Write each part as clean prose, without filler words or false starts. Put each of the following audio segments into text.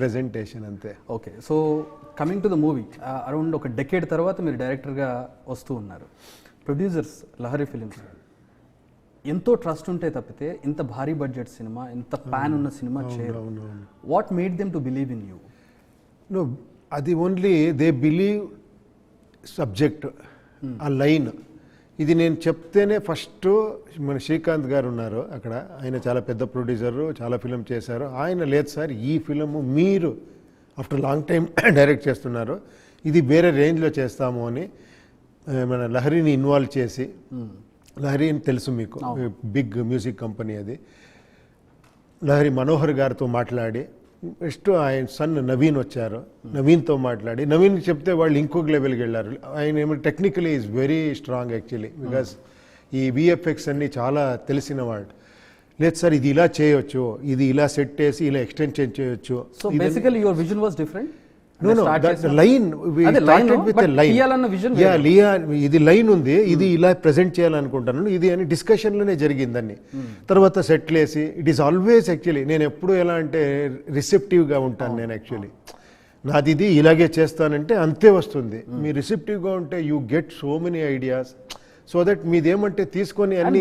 Presentation అంతే. Okay, so coming to the movie, around ఒక decade తర్వాత మీరు డైరెక్టర్గా వస్తూ ఉన్నారు. ప్రొడ్యూసర్స్ లహరి ఫిలిమ్స్ ఎంతో ట్రస్ట్ ఉంటే తప్పితే ఇంత భారీ బడ్జెట్ సినిమా, ఇంత ప్యాన్ ఉన్న సినిమా చేయరు. What made them to believe in you? No, అది ఓన్లీ దే బిలీవ్ సబ్జెక్ట్, ఆ లైన్. ఇది నేను చెప్తేనే ఫస్ట్ మన శ్రీకాంత్ గారు ఉన్నారు అక్కడ, ఆయన చాలా పెద్ద ప్రొడ్యూసరు, చాలా ఫిలిం చేశారు. ఆయన లేదు సార్, ఈ ఫిలము మీరు ఆఫ్టర్ లాంగ్ టైం డైరెక్ట్ చేస్తున్నారు, ఇది వేరే రేంజ్లో చేస్తాము అని మన లహరిని ఇన్వాల్వ్ చేసి, లహరి తెలుసు మీకు, బిగ్ మ్యూజిక్ కంపెనీ అది, లహరి మనోహర్ గారితో మాట్లాడి, నెక్స్ట్ ఆయన సన్ నవీన్ వచ్చారు, నవీన్తో మాట్లాడి, నవీన్ చెప్తే వాళ్ళు ఇంకొక లెవెల్కి వెళ్ళారు. ఆయన ఏమో technically is very strong actually, because ఈ విఎఫ్ఎక్స్ అన్ని చాలా తెలిసిన వాళ్ళు. లేదు సార్, ఇది ఇలా చేయొచ్చు, ఇది ఇలా సెట్ చేసి ఇలా ఎక్స్టెన్షన్ చేయొచ్చు. So basically your vision was different. No, that line, we started with a line. Yeah, ఇది లైన్ ఉంది, ఇది ఇలా ప్రెజెంట్ చేయాలనుకుంటాను, ఇది అని డిస్కషన్లోనే జరిగిందని. తర్వాత సెటిల్ వేసి, ఇట్ ఈస్ ఆల్వేస్ యాక్చువల్లీ, నేను ఎప్పుడు ఎలా అంటే రిసెప్టివ్గా ఉంటాను నేను యాక్చువల్లీ. నాది ఇది ఇలాగే చేస్తానంటే అంతే వస్తుంది. మీరు రిసెప్టివ్గా ఉంటే you get so many ideas, so that మీదేమంటే తీసుకొని అన్ని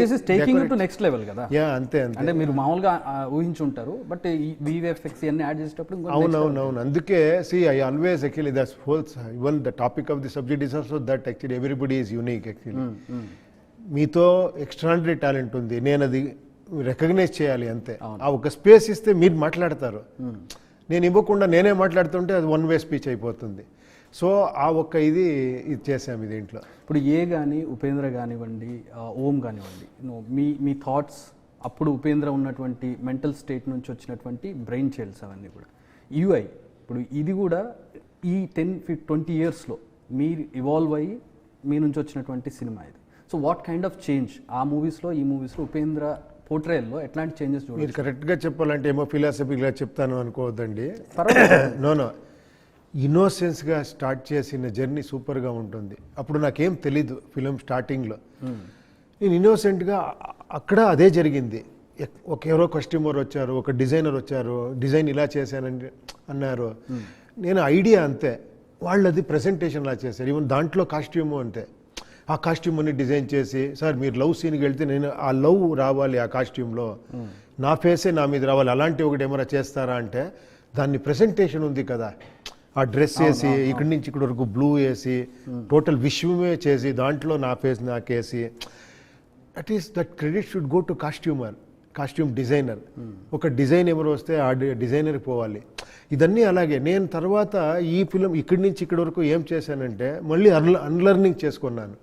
నెక్స్ట్ లెవెల్ కదా. యా, అంతే అంతే. అంటే మీరు మామూలుగా ఊహించుంటారు, బట్ విఎఫ్ఎక్స్ అన్ని యాడ్ చేసేటప్పుడు అవునవునవును. అందుకే I always actually that's whole, even the topic of the subject is also that actually everybody is unique actually. మీతో ఎక్స్ట్రాడినరీ టాలెంట్ ఉంది, నేను అది రికగ్నైజ్ చేయాలి అంతే. ఆ ఒక స్పేస్ ఇస్తే మీరు మాట్లాడతారు, నేను ఇవ్వకుండా నేనే మాట్లాడుతుంటే అది వన్ వే స్పీచ్ అయిపోతుంది. సో ఆ ఒక్క ఇది చేసాము దీంట్లో. ఇప్పుడు కానీ ఉపేంద్ర కానివ్వండి, ఓం కానివ్వండి, మీ థాట్స్ అప్పుడు ఉపేంద్ర ఉన్నటువంటి మెంటల్ స్టేట్ నుంచి వచ్చినటువంటి బ్రెయిన్ చైల్డ్స్ అవన్నీ కూడా యూఐ, ఇప్పుడు ఇది కూడా ఈ 10-20 ఇయర్స్లో మీరు ఇవాల్వ్ అయ్యి మీ నుంచి వచ్చినటువంటి సినిమా ఇది. So what kind of change ఆ మూవీస్లో ఈ మూవీస్లో ఉపేంద్ర పోర్ట్రేల్లో ఎట్లాంటి చేంజెస్ చూడండి? మీరు కరెక్ట్గా చెప్పాలంటే ఏమో ఫిలాసఫీగా చెప్తాను అనుకోవద్దండి. నో, ఇన్నోసెన్స్గా స్టార్ట్ చేసిన జర్నీ సూపర్గా ఉంటుంది. అప్పుడు నాకేం తెలీదు ఫిలిం స్టార్టింగ్లో, నేను ఇన్నోసెంట్గా అక్కడ అదే జరిగింది. ఎవరో కస్టమర్ వచ్చారు, ఒక డిజైనర్ వచ్చారు, డిజైన్ ఇలా చేశానని అన్నారు, నేను ఐడియా అంతే, వాళ్ళు అది ప్రజెంటేషన్ లా చేశారు. ఈవెన్ దాంట్లో కాస్ట్యూము అంతే, ఆ కాస్ట్యూమ్ అని డిజైన్ చేసి, సార్ మీరు లవ్ సీన్కి వెళ్తే నేను ఆ లవ్ రావాలి ఆ కాస్ట్యూమ్లో, నా ఫేసే నా మీద రావాలి, అలాంటి ఒకటి ఏమైనా చేస్తారా అంటే, దాన్ని ప్రజెంటేషన్ ఉంది కదా, ఆ డ్రెస్ వేసి ఇక్కడి నుంచి ఇక్కడ వరకు బ్లూ వేసి టోటల్ విశ్వమే చేసి దాంట్లో నా ఫేస్ నాకేసి, that credit should go to costume designer. ఒక డిజైన్ ఎవరు వస్తే ఆ డిజైనర్కి పోవాలి. ఇదన్నీ అలాగే. నేను తర్వాత ఈ ఫిలిం ఇక్కడి నుంచి ఇక్కడి వరకు ఏం చేశానంటే మళ్ళీ అన్లర్నింగ్ చేసుకున్నాను.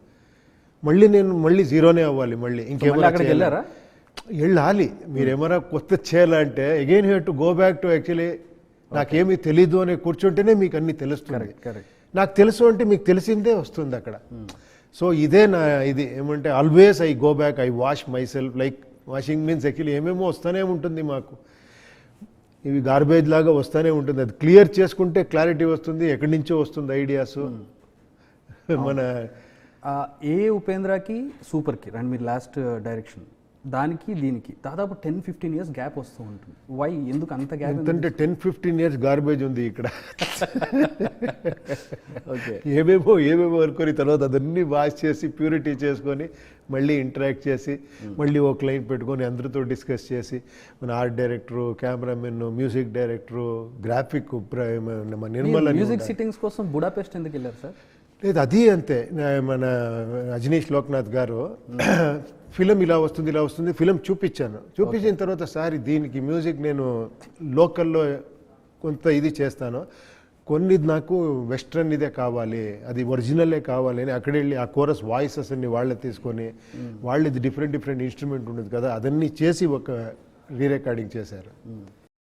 మళ్ళీ జీరోనే అవ్వాలి, మళ్ళీ ఇంకేమైనా వెళ్ళాలి. మీరు ఏమైనా కొత్త చేయాలంటే again have to go back to actually నాకేమీ తెలీదు అని కూర్చుంటేనే మీకు అన్ని తెలుస్తుంది. నాకు తెలుసు అంటే మీకు తెలిసిందే వస్తుంది అక్కడ. సో ఇదే నా ఇది ఏమంటే always I go back, I wash my self. Like washing means actually ఏమేమో వస్తూనే ఉంటుంది మాకు, ఇవి గార్బేజ్ లాగా వస్తూనే ఉంటుంది. అది క్లియర్ చేసుకుంటే క్లారిటీ వస్తుంది, ఎక్కడి నుంచో వస్తుంది ఐడియాస్. మన ఉపేంద్రకి సూపర్కి రండి మీరు లాస్ట్ డైరెక్షన్, దానికి దీనికి దాదాపు 10-15 ఇయర్స్ గ్యాప్ వస్తూ ఉంటుంది. వై, ఎందుకు అంత గ్యాప్? అంటే 10-15 ఇయర్స్ గార్బేజ్ ఉంది ఇక్కడ. ఓకే, ఏమేమో అనుకొని తర్వాత అదన్నీ వాష్ చేసి ప్యూరిటీ చేసుకొని మళ్ళీ ఇంటరాక్ట్ చేసి మళ్ళీ ఓ క్లయింట్ పెట్టుకొని అందరితో డిస్కస్ చేసి మన art director, cameraman, music director, graphic Nirmal. Music sittings కోసం బుడాపెస్ట్ ఎందుకు వెళ్ళారు సార్? లేదు, అది అంతే. మన అజనీష్ లోక్నాథ్ గారు ఫిలిం ఇలా వస్తుంది ఫిలిం చూపించిన తర్వాత సార్ దీనికి మ్యూజిక్ నేను లోకల్లో కొంత ఇది చేస్తాను, కొన్ని నాకు వెస్ట్రన్ ఇదే కావాలి, అది ఒరిజినలే కావాలి అని అక్కడ వెళ్ళి ఆ కోరస్ వాయిసెస్ అన్ని వాళ్ళే తీసుకొని వాళ్ళది డిఫరెంట్ ఇన్స్ట్రుమెంట్ ఉండదు కదా, అదన్నీ చేసి ఒక రీరికార్డింగ్ చేశారు.